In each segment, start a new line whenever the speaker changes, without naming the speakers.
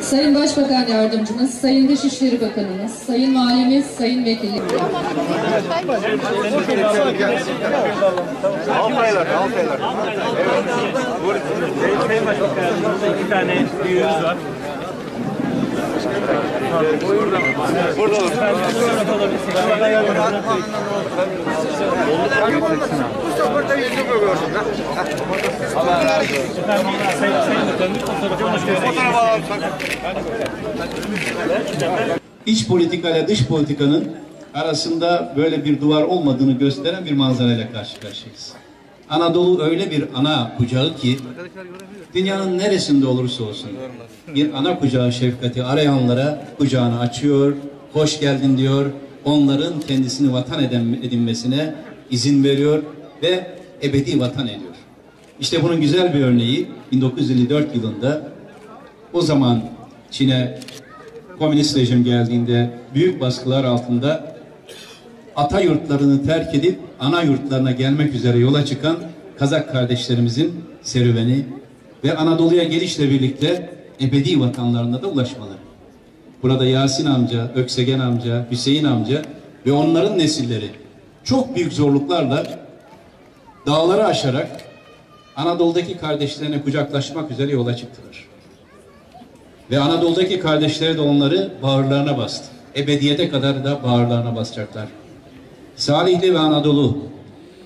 Sayın Başbakan Yardımcımız, Sayın Dışişleri Bakanımız, Sayın Valimiz, Sayın Vekilimiz.
İki tane büyüğümüz var. Burada olur. Allah razı olsun.
İç politika ile dış politikanın arasında böyle bir duvar olmadığını gösteren bir manzarayla karşı karşıyayız. Anadolu öyle bir ana kucağı ki dünyanın neresinde olursa olsun bir ana kucağı şefkati arayanlara kucağını açıyor, hoş geldin diyor, onların kendisini vatan edinmesine izin veriyor ve ebedi vatan ediyor. İşte bunun güzel bir örneği 1954 yılında o zaman Çin'e komünist rejim geldiğinde büyük baskılar altında ata yurtlarını terk edip ana yurtlarına gelmek üzere yola çıkan Kazak kardeşlerimizin serüveni ve Anadolu'ya gelişle birlikte ebedi vatanlarına da ulaşmaları. Burada Yasin amca, Öksegen amca, Hüseyin amca ve onların nesilleri çok büyük zorluklarla dağları aşarak Anadolu'daki kardeşlerine kucaklaşmak üzere yola çıktılar. Ve Anadolu'daki kardeşleri de onları bağırlarına bastı. Ebediyete kadar da bağırlarına basacaklar. Salihli ve Anadolu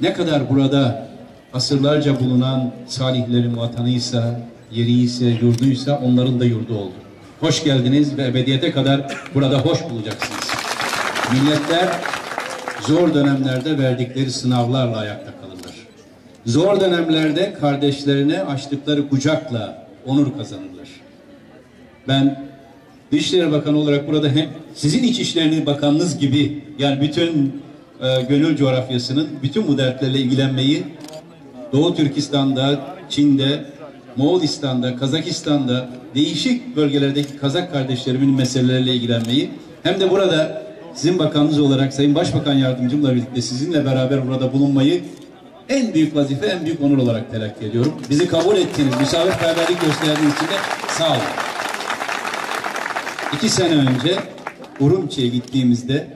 ne kadar burada asırlarca bulunan salihlerin vatanıysa, yeriyse, yurduysa onların da yurdu oldu. Hoş geldiniz ve ebediyete kadar burada hoş bulacaksınız. Milletler zor dönemlerde verdikleri sınavlarla ayakta kalırlar. Zor dönemlerde kardeşlerine açtıkları kucakla onur kazanırlar. Ben Dışişleri Bakanı olarak burada hem sizin İçişleri Bakanınız gibi yani bütün gönül coğrafyasının bütün bu dertlerle ilgilenmeyi Doğu Türkistan'da, Çin'de, Moğolistan'da, Kazakistan'da değişik bölgelerdeki Kazak kardeşlerimin meseleleriyle ilgilenmeyi hem de burada sizin bakanınız olarak Sayın Başbakan Yardımcımla birlikte sizinle beraber burada bulunmayı en büyük vazife, en büyük onur olarak telakki ediyorum. Bizi kabul ettiğiniz, misafirperverlik gösterdiğiniz için de sağ olun. 2 sene önce Urumçi'ye gittiğimizde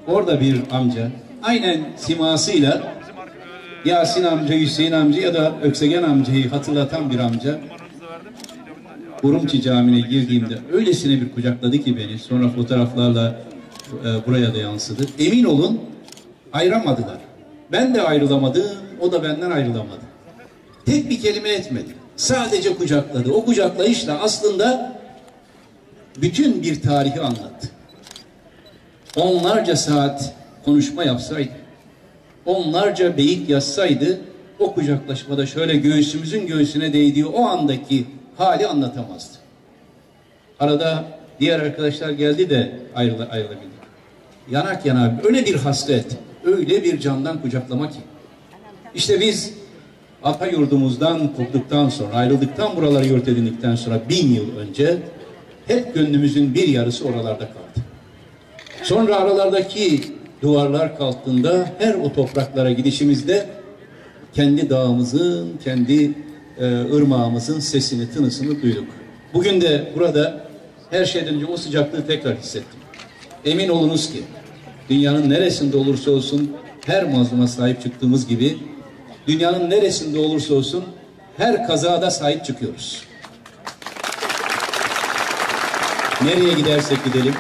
orada bir amca aynen simasıyla Yasin amca, Hüseyin amca ya da Öksegen amcayı hatırlatan bir amca Urumçi Camii'ne girdiğimde öylesine bir kucakladı ki beni, sonra fotoğraflarla buraya da yansıdı. Emin olun ayıramadılar. Ben de ayrılamadım, o da benden ayrılamadı. Tek bir kelime etmedi. Sadece kucakladı. O kucaklayışla aslında bütün bir tarihi anlattı. Onlarca saat konuşma yapsaydı, onlarca beyit yazsaydı, o kucaklaşmada şöyle göğsümüzün göğsüne değdiği o andaki hali anlatamazdı. Arada diğer arkadaşlar geldi de ayrılabildik. Yanak yana öyle bir hasret, öyle bir candan kucaklama ki. İşte biz ata yurdumuzdan koptuktan sonra, ayrıldıktan, buraları yurt edindikten sonra 1000 yıl önce hep gönlümüzün bir yarısı oralarda kaldı. Sonra aralardaki duvarlar kalktığında her o topraklara gidişimizde kendi dağımızın, kendi ırmağımızın sesini, tınısını duyduk. Bugün de burada her şeyden önce o sıcaklığı tekrar hissettim. Emin olunuz ki dünyanın neresinde olursa olsun her mazluma sahip çıktığımız gibi dünyanın neresinde olursa olsun her kazada sahip çıkıyoruz. Nereye gidersek gidelim,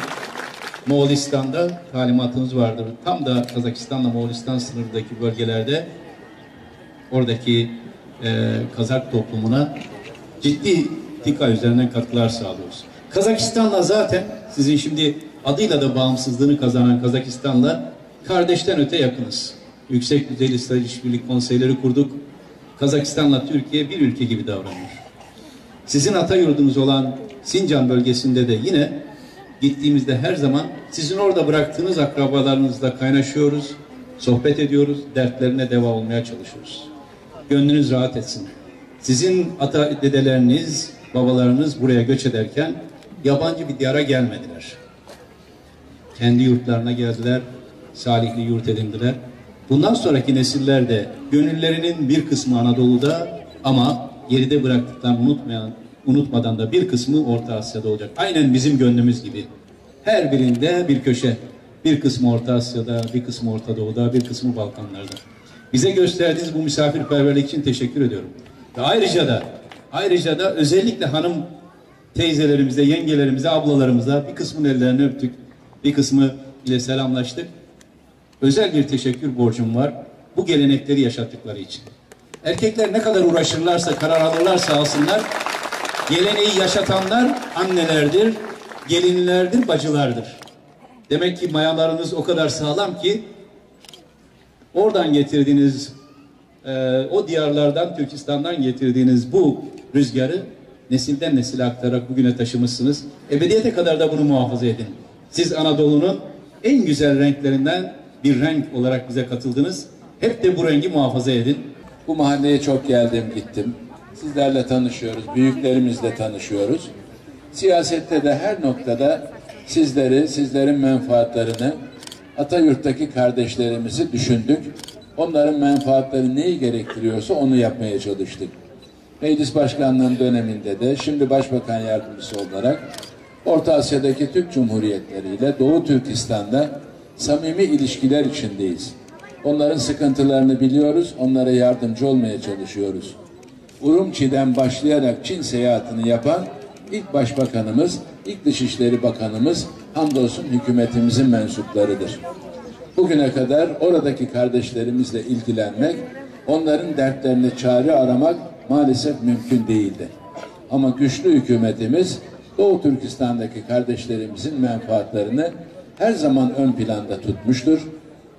Moğolistan'da talimatımız vardır. Tam da Kazakistan'la Moğolistan sınırındaki bölgelerde oradaki Kazak toplumuna ciddi TİKA üzerinden katkılar sağlıyoruz. Kazakistan'la zaten sizin şimdi adıyla da bağımsızlığını kazanan Kazakistan'la kardeşten öte yakınız. Yüksek düzeyli strateji işbirliği konseyleri kurduk. Kazakistan'la Türkiye bir ülke gibi davranıyor. Sizin ata yurdunuz olan Sincan bölgesinde de yine gittiğimizde her zaman sizin orada bıraktığınız akrabalarınızla kaynaşıyoruz, sohbet ediyoruz, dertlerine deva olmaya çalışıyoruz. Gönlünüz rahat etsin. Sizin ata dedeleriniz, babalarınız buraya göç ederken yabancı bir diyara gelmediler. Kendi yurtlarına geldiler, salihli yurt edindiler. Bundan sonraki nesiller de gönüllerinin bir kısmı Anadolu'da ama geride bıraktıklarını unutmadan da bir kısmı Orta Asya'da olacak. Aynen bizim gönlümüz gibi. Her birinde bir köşe. Bir kısmı Orta Asya'da, bir kısmı Orta Doğu'da, bir kısmı Balkanlar'da. Bize gösterdiğiniz bu misafirperverlik için teşekkür ediyorum. Ve ayrıca da özellikle hanım teyzelerimize, yengelerimize, ablalarımıza bir kısmının ellerini öptük. Bir kısmı ile selamlaştık. Özel bir teşekkür borcum var. Bu gelenekleri yaşattıkları için. Erkekler ne kadar uğraşırlarsa, karar alırlarsa alsınlar, geleneği yaşatanlar annelerdir, gelinlerdir, bacılardır. Demek ki mayalarınız o kadar sağlam ki oradan getirdiğiniz, o diyarlardan, Türkistan'dan getirdiğiniz bu rüzgarı nesilden nesile aktararak bugüne taşımışsınız. Ebediyete kadar da bunu muhafaza edin. Siz Anadolu'nun en güzel renklerinden bir renk olarak bize katıldınız. Hep de bu rengi muhafaza edin.
Bu mahalleye çok geldim, gittim. Sizlerle tanışıyoruz, büyüklerimizle tanışıyoruz. Siyasette de her noktada sizleri, sizlerin menfaatlerini, Atayurt'taki kardeşlerimizi düşündük. Onların menfaatleri neyi gerektiriyorsa onu yapmaya çalıştık. Meclis Başkanlığı'nın döneminde de, şimdi Başbakan Yardımcısı olarak Orta Asya'daki Türk Cumhuriyetleri ile Doğu Türkistan'da samimi ilişkiler içindeyiz. Onların sıkıntılarını biliyoruz, onlara yardımcı olmaya çalışıyoruz. Urumçi'den başlayarak Çin seyahatini yapan ilk Başbakanımız, ilk Dışişleri Bakanımız hamdolsun hükümetimizin mensuplarıdır. Bugüne kadar oradaki kardeşlerimizle ilgilenmek, onların dertlerine çare aramak maalesef mümkün değildi. Ama güçlü hükümetimiz Doğu Türkistan'daki kardeşlerimizin menfaatlerini her zaman ön planda tutmuştur.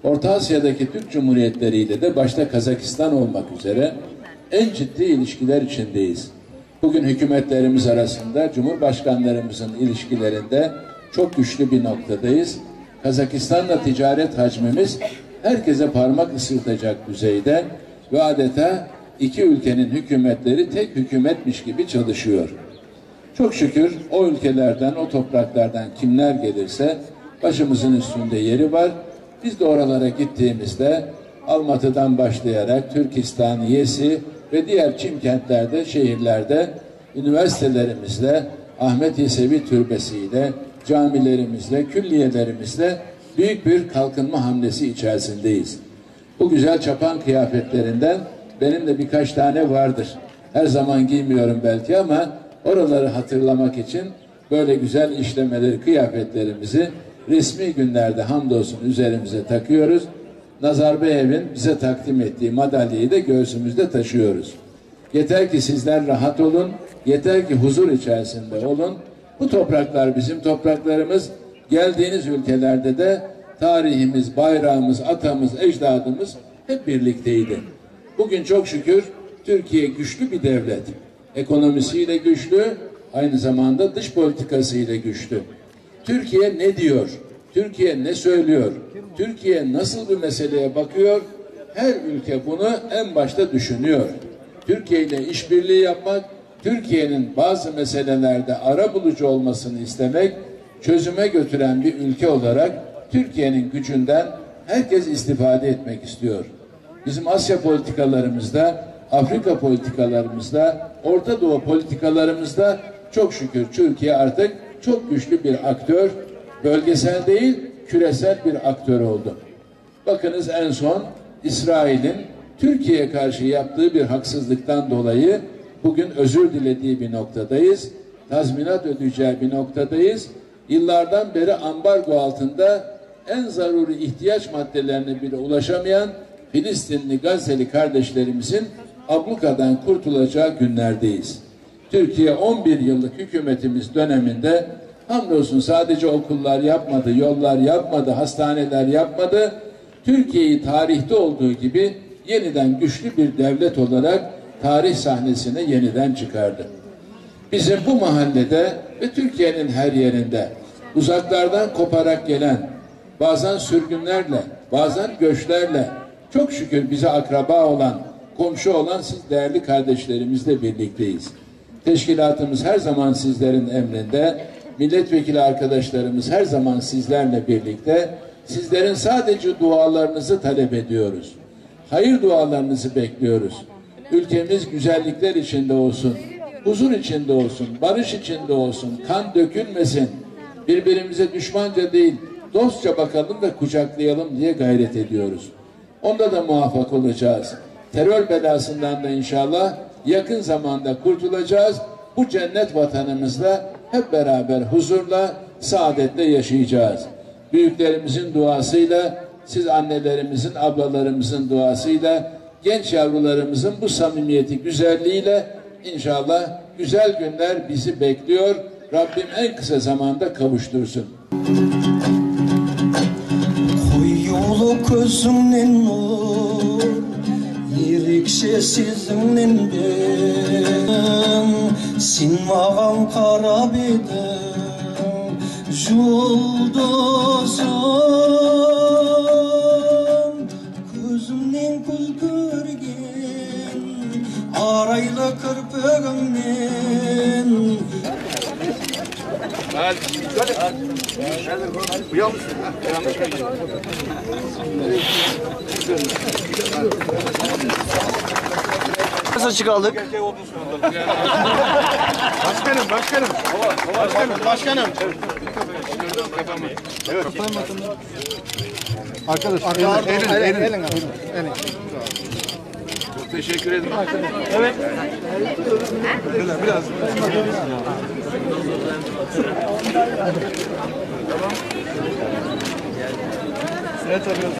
Orta Asya'daki Türk Cumhuriyetleriyle de başta Kazakistan olmak üzere en ciddi ilişkiler içindeyiz. Bugün hükümetlerimiz arasında Cumhurbaşkanlarımızın ilişkilerinde çok güçlü bir noktadayız. Kazakistan'la ticaret hacmimiz herkese parmak ısırtacak düzeyde ve adeta iki ülkenin hükümetleri tek hükümetmiş gibi çalışıyor. Çok şükür o ülkelerden, o topraklardan kimler gelirse başımızın üstünde yeri var. Biz de oralara gittiğimizde Almatı'dan başlayarak Türkistan, Yesi ve diğer Çin kentlerde, şehirlerde üniversitelerimizle, Ahmet Yesevi Türbesi'yle, camilerimizle, külliyelerimizle büyük bir kalkınma hamlesi içerisindeyiz. Bu güzel çapan kıyafetlerinden benim de birkaç tane vardır. Her zaman giymiyorum belki ama oraları hatırlamak için böyle güzel işlemeleri, kıyafetlerimizi resmi günlerde hamdolsun üzerimize takıyoruz. Nazarbayev'in bize takdim ettiği madalyayı da göğsümüzde taşıyoruz. Yeter ki sizler rahat olun, yeter ki huzur içerisinde olun. Bu topraklar bizim topraklarımız. Geldiğiniz ülkelerde de tarihimiz, bayrağımız, atamız, ecdadımız hep birlikteydi. Bugün çok şükür Türkiye güçlü bir devlet. Ekonomisiyle güçlü, aynı zamanda dış politikasıyla güçlü. Türkiye ne diyor? Türkiye ne söylüyor? Türkiye nasıl bir meseleye bakıyor? Her ülke bunu en başta düşünüyor. Türkiye ile işbirliği yapmak, Türkiye'nin bazı meselelerde arabulucu olmasını istemek, çözüme götüren bir ülke olarak Türkiye'nin gücünden herkes istifade etmek istiyor. Bizim Asya politikalarımızda, Afrika politikalarımızda, Orta Doğu politikalarımızda çok şükür Türkiye artık çok güçlü bir aktör, bölgesel değil, küresel bir aktör oldu. Bakınız en son İsrail'in Türkiye'ye karşı yaptığı bir haksızlıktan dolayı bugün özür dilediği bir noktadayız. Tazminat ödeyeceği bir noktadayız. Yıllardan beri ambargo altında en zaruri ihtiyaç maddelerine bile ulaşamayan Filistinli, Gazze'li kardeşlerimizin ablukadan kurtulacağı günlerdeyiz. Türkiye 11 yıllık hükümetimiz döneminde hamdolsun sadece okullar yapmadı, yollar yapmadı, hastaneler yapmadı. Türkiye'yi tarihte olduğu gibi yeniden güçlü bir devlet olarak tarih sahnesine yeniden çıkardı. Bizim bu mahallede ve Türkiye'nin her yerinde uzaklardan koparak gelen, bazen sürgünlerle, bazen göçlerle, çok şükür bize akraba olan, komşu olan siz değerli kardeşlerimizle birlikteyiz. Teşkilatımız her zaman sizlerin emrinde, milletvekili arkadaşlarımız her zaman sizlerle birlikte. Sizlerin sadece dualarınızı talep ediyoruz. Hayır dualarınızı bekliyoruz. Ülkemiz güzellikler içinde olsun, huzur içinde olsun, barış içinde olsun, kan dökülmesin. Birbirimize düşmanca değil, dostça bakalım ve kucaklayalım diye gayret ediyoruz. Onda da muvaffak olacağız. Terör belasından da inşallah yakın zamanda kurtulacağız. Bu cennet vatanımızda hep beraber huzurla, saadetle yaşayacağız. Büyüklerimizin duasıyla, siz annelerimizin, ablalarımızın duasıyla, genç yavrularımızın bu samimiyeti, güzelliğiyle inşallah güzel günler bizi bekliyor. Rabbim en kısa zamanda kavuştursun.
Koy yolu gözümden nur, yirikşe sizimden ben, sen mağam karab edin, julduzum, gözümden kul görgen, araylı kırpığımden.
Hadi. Uyan mısın? Yanlış mı gidiyor?
Nasıl çıkaldık?
Başkanım. Evet.
Arkadaşlar elin.
Çok teşekkür ederim. Evet. Biraz. Evet.